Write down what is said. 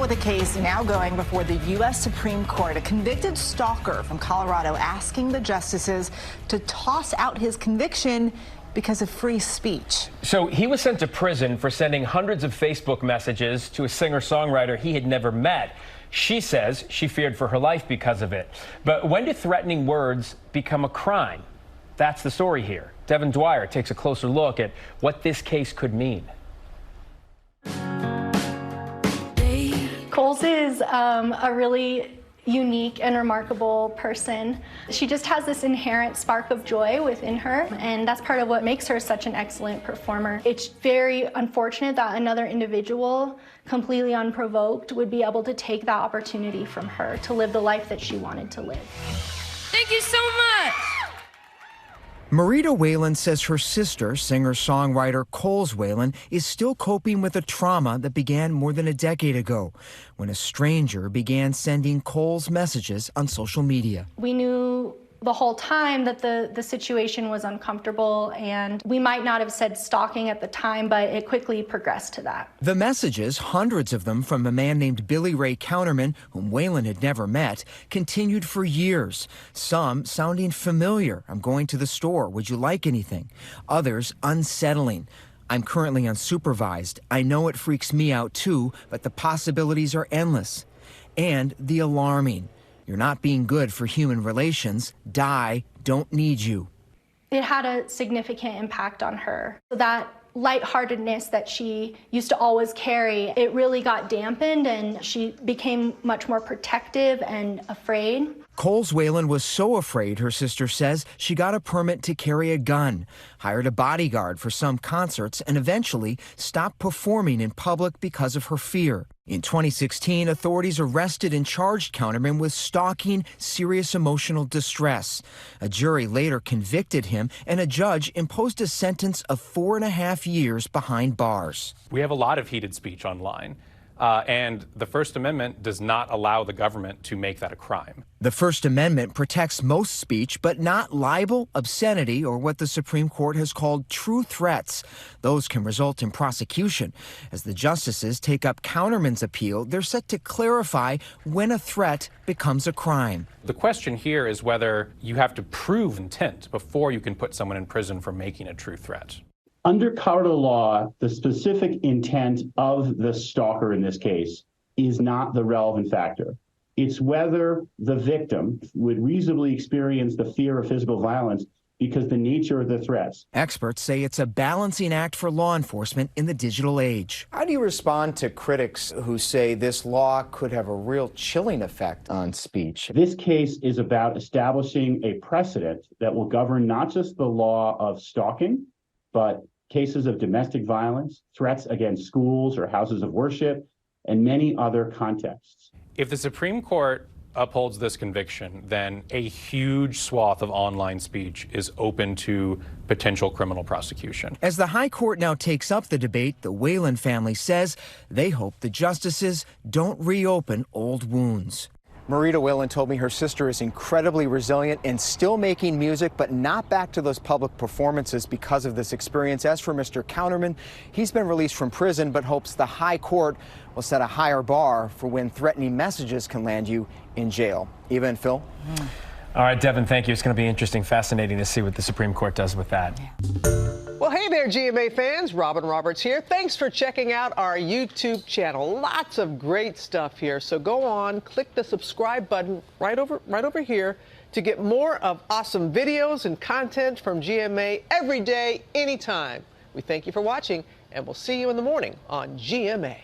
with a case now going before the U.S. Supreme Court. A convicted stalker from Colorado asking the justices to toss out his conviction because of free speech. So he was sent to prison for sending hundreds of Facebook messages to a singer-songwriter he had never met. She says she feared for her life because of it. But when do threatening words become a crime? That's the story here. Devin Dwyer takes a closer look at what this case could mean. Coles is a really unique and remarkable person. She just has this inherent spark of joy within her, and that's part of what makes her such an excellent performer. It's very unfortunate that another individual, completely unprovoked, would be able to take that opportunity from her to live the life that she wanted to live. Thank you so much. Marita Whalen says her sister, singer-songwriter Coles Whalen, is still coping with a trauma that began more than a decade ago when a stranger began sending Coles messages on social media. We knew the whole time that the situation was uncomfortable, and we might not have said stalking at the time, but it quickly progressed to that. The messages, hundreds of them from a man named Billy Ray Counterman, whom Whalen had never met, continued for years. Some sounding familiar. I'm going to the store. Would you like anything? Others unsettling. I'm currently unsupervised. I know it freaks me out too, but the possibilities are endless. And the alarming. You're not being good for human relations. Die. Don't need you. It had a significant impact on her. That lightheartedness that she used to always carry, it really got dampened, and she became much more protective and afraid. Coles Whalen was so afraid, her sister says, she got a permit to carry a gun, hired a bodyguard for some concerts, and eventually stopped performing in public because of her fear. In 2016, authorities arrested and charged Counterman with stalking serious emotional distress. A jury later convicted him, and a judge imposed a sentence of 4.5 years behind bars. We have a lot of heated speech online. And the First Amendment does not allow the government to make that a crime. The First Amendment protects most speech, but not libel, obscenity, or what the Supreme Court has called true threats. Those can result in prosecution. As the justices take up Counterman's appeal, they're set to clarify when a threat becomes a crime. The question here is whether you have to prove intent before you can put someone in prison for making a true threat. Under Colorado law, the specific intent of the stalker in this case is not the relevant factor. It's whether the victim would reasonably experience the fear of physical violence because the nature of the threats. Experts say it's a balancing act for law enforcement in the digital age. How do you respond to critics who say this law could have a real chilling effect on speech? This case is about establishing a precedent that will govern not just the law of stalking, but cases of domestic violence, threats against schools or houses of worship, and many other contexts. If the Supreme Court upholds this conviction, then a huge swath of online speech is open to potential criminal prosecution. As the High Court now takes up the debate, the Whalen family says they hope the justices don't reopen old wounds. Marita Whalen told me her sister is incredibly resilient and still making music, but not back to those public performances because of this experience. As for Mr. Counterman, he's been released from prison, but hopes the High Court will set a higher bar for when threatening messages can land you in jail. Eva and Phil? All right, Devin, thank you. It's going to be interesting, fascinating to see what the Supreme Court does with that. Well, hey there, GMA fans. Robin Roberts here. Thanks for checking out our YouTube channel. Lots of great stuff here. So go on, click the subscribe button right over here to get more of awesome videos and content from GMA every day, anytime. We thank you for watching, and we'll see you in the morning on GMA.